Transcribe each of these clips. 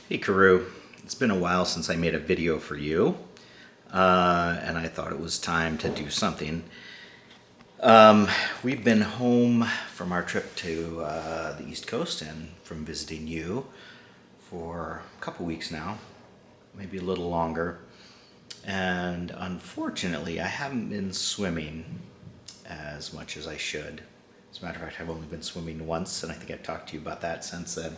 Hey Karu, it's been a while since I made a video for you, and I thought it was time to do something. We've been home from our trip to the East Coast and from visiting you for a couple weeks now, maybe a little longer. And unfortunately, I haven't been swimming as much as I should. As a matter of fact, I've only been swimming once, and I think I've talked to you about that since then.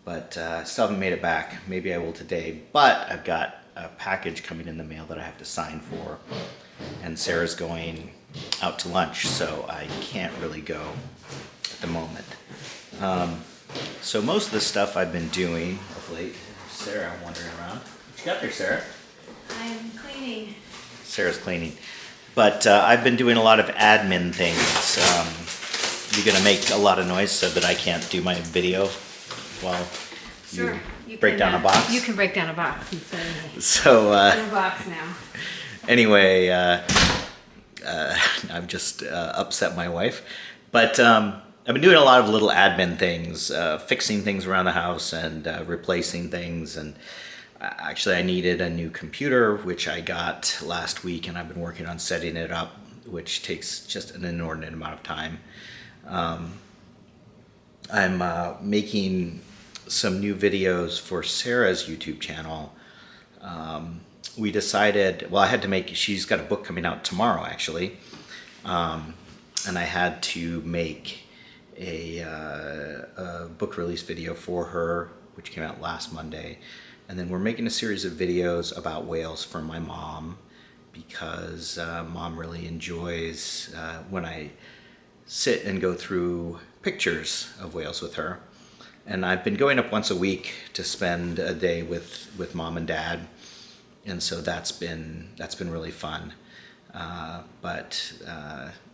But still haven't made it back. Maybe I will today. But I've got a package coming in the mail that I have to sign for. And Sarah's going out to lunch, so I can't really go at the moment. So most of the stuff I've been doing of late, Sarah wandering around. What you got there, Sarah? I'm cleaning. Sarah's cleaning. But I've been doing a lot of admin things. You're going to make a lot of noise so that I can't do my video while Sure. you break down a box? You can break down a box instead of me. So In a box now. anyway, I've just upset my wife. But I've been doing a lot of little admin things, fixing things around the house and replacing things. And actually, I needed a new computer, which I got last week, and I've been working on setting it up, which takes just an inordinate amount of time. I'm making some new videos for Sarah's YouTube channel. We decided, well, I had to make, she's got a book coming out tomorrow, actually. And I had to make a book release video for her, which came out last Monday. And then we're making a series of videos about whales for my mom, because mom really enjoys when I sit and go through pictures of whales with her. And I've been going up once a week to spend a day with mom and dad. And so that's been really fun. But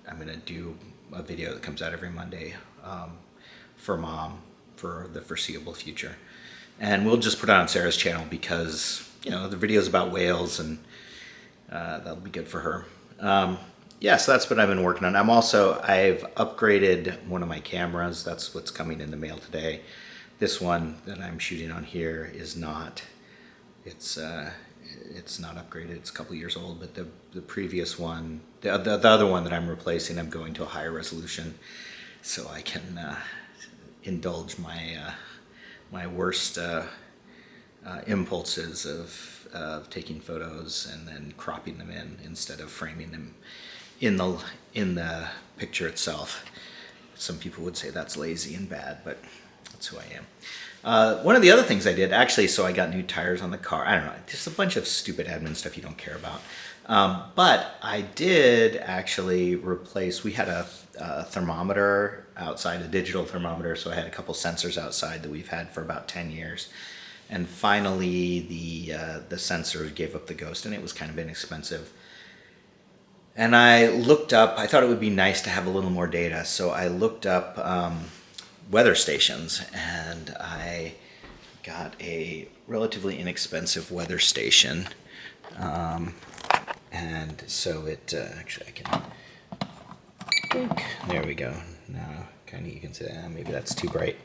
I'm gonna do a video that comes out every Monday for mom for the foreseeable future. And we'll just put it on Sarah's channel because, you know, the video's about whales, and that'll be good for her. Yeah, so that's what I've been working on. I've upgraded one of my cameras. That's what's coming in the mail today. This one that I'm shooting on here is not, it's not upgraded. It's a couple years old, but the previous one, the other one that I'm replacing, I'm going to a higher resolution so I can indulge my worst impulses of taking photos and then cropping them in instead of framing them in the picture itself. Some people would say that's lazy and bad, but that's who I am. One of the other things I did, actually, so I got new tires on the car. I don't know, just a bunch of stupid admin stuff you don't care about. But I did actually replace, we had a thermometer outside, a digital thermometer, so I had a couple sensors outside that we've had for about 10 years. And finally, the sensor gave up the ghost, and it was kind of inexpensive. And I looked up, I thought it would be nice to have a little more data, so I looked up weather stations, and I got a relatively inexpensive weather station. And so it, actually I can, there we go. Now, kind of you can say, maybe that's too bright.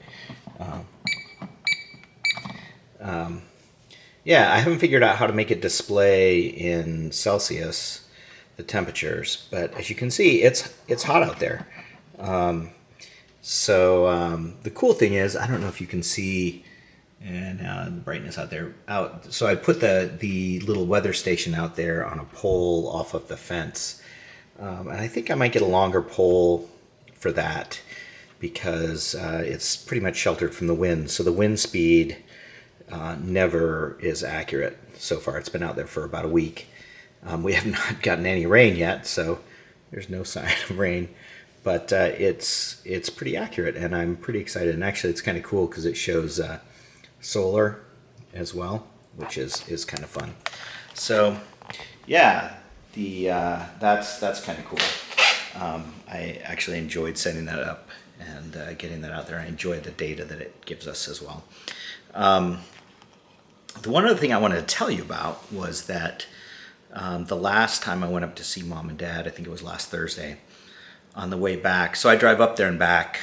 Yeah, I haven't figured out how to make it display in Celsius, the temperatures, but as you can see, it's hot out there. So the cool thing is, I don't know if you can see, and the brightness out there. So I put the little weather station out there on a pole off of the fence, and I think I might get a longer pole for that because it's pretty much sheltered from the wind. So the wind speed never is accurate so far. It's been out there for about a week. We have not gotten any rain yet, so there's no sign of rain. But it's pretty accurate, and I'm pretty excited. And actually, it's kind of cool because it shows solar as well, which is kind of fun. So, yeah, that's kind of cool. I actually enjoyed setting that up and getting that out there. I enjoy the data that it gives us as well. The one other thing I wanted to tell you about was that the last time I went up to see mom and dad, I think it was last Thursday, on the way back. So I drive up there and back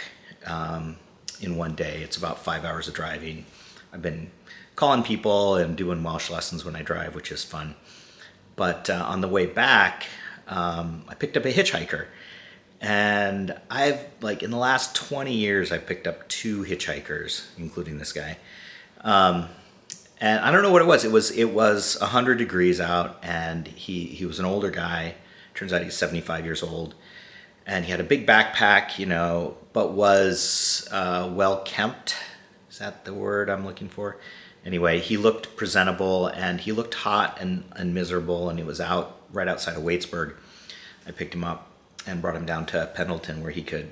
in one day. It's about 5 hours of driving I've been calling people and doing Welsh lessons when I drive, which is fun. But on the way back, I picked up a hitchhiker. And in the last 20 years, I picked up 2 hitchhikers, including this guy. And I don't know what it was. It was 100 degrees out, and he was an older guy. Turns out he's 75 years old. And he had a big backpack, but was well kempt. Is that the word I'm looking for? Anyway, he looked presentable, and he looked hot and miserable, and he was right outside of Waitsburg. I picked him up and brought him down to Pendleton, where he could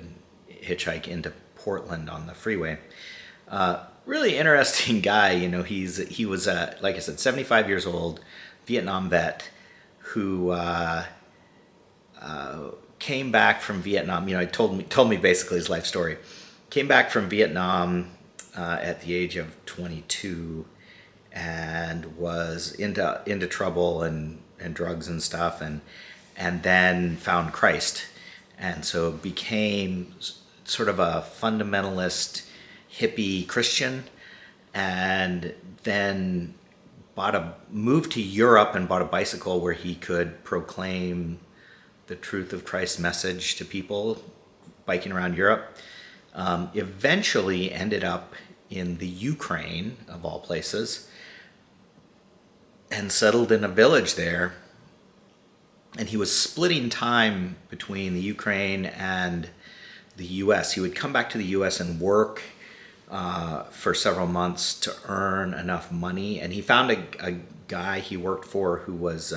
hitchhike into Portland on the freeway. Really interesting guy. He was like I said, 75 years old, Vietnam vet who came back from Vietnam. Told me basically his life story. Came back from Vietnam at the age of 22 and was into trouble and drugs and stuff, and then found Christ, and so became sort of a fundamentalist hippie Christian, and then moved to Europe and bought a bicycle where he could proclaim the truth of Christ's message to people biking around Europe. Eventually ended up in the Ukraine, of all places, and settled in a village there. And he was splitting time between the Ukraine and the U.S. He would come back to the U.S. and work for several months to earn enough money. And he found a guy he worked for who was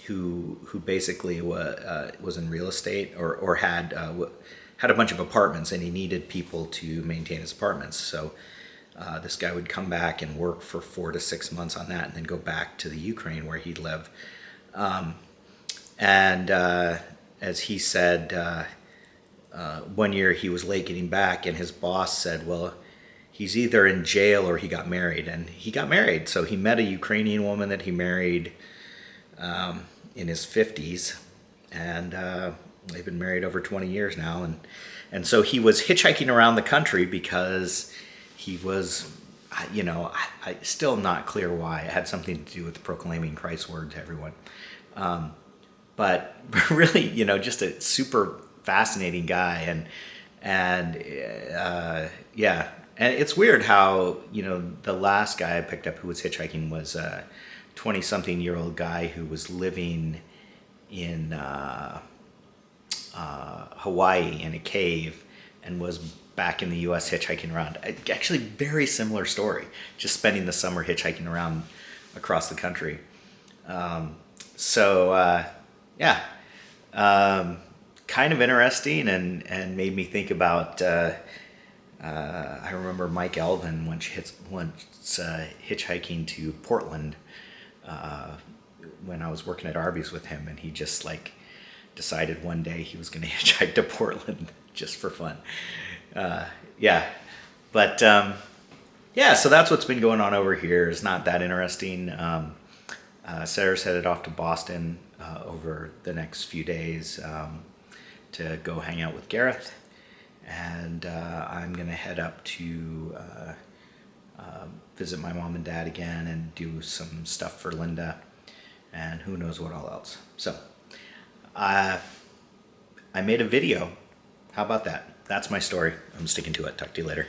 who basically was in real estate or had a bunch of apartments, and he needed people to maintain his apartments. So this guy would come back and work for 4 to 6 months on that, and then go back to the Ukraine where he'd live. As he said, one year he was late getting back, and his boss said, well, he's either in jail or he got married. And he got married. So he met a Ukrainian woman that he married in his 50s. And they've been married over 20 years now. And so he was hitchhiking around the country because he was, I still not clear why. It had something to do with proclaiming Christ's word to everyone. But really, just a super fascinating guy. And it's weird how, the last guy I picked up who was hitchhiking was a 20-something-year-old guy who was living in Hawaii in a cave and was back in the U.S. hitchhiking around. Actually, very similar story, just spending the summer hitchhiking around across the country. Kind of interesting and made me think about, I remember Mike Elvin once hitchhiking to Portland when I was working at Arby's with him, and he just decided one day he was going to hitchhike to Portland just for fun. So that's what's been going on over here. It's not that interesting. Sarah's headed off to Boston over the next few days to go hang out with Gareth, and I'm going to head up to visit my mom and dad again and do some stuff for Linda, and who knows what all else. So I made a video. How about that? That's my story. I'm sticking to it. Talk to you later.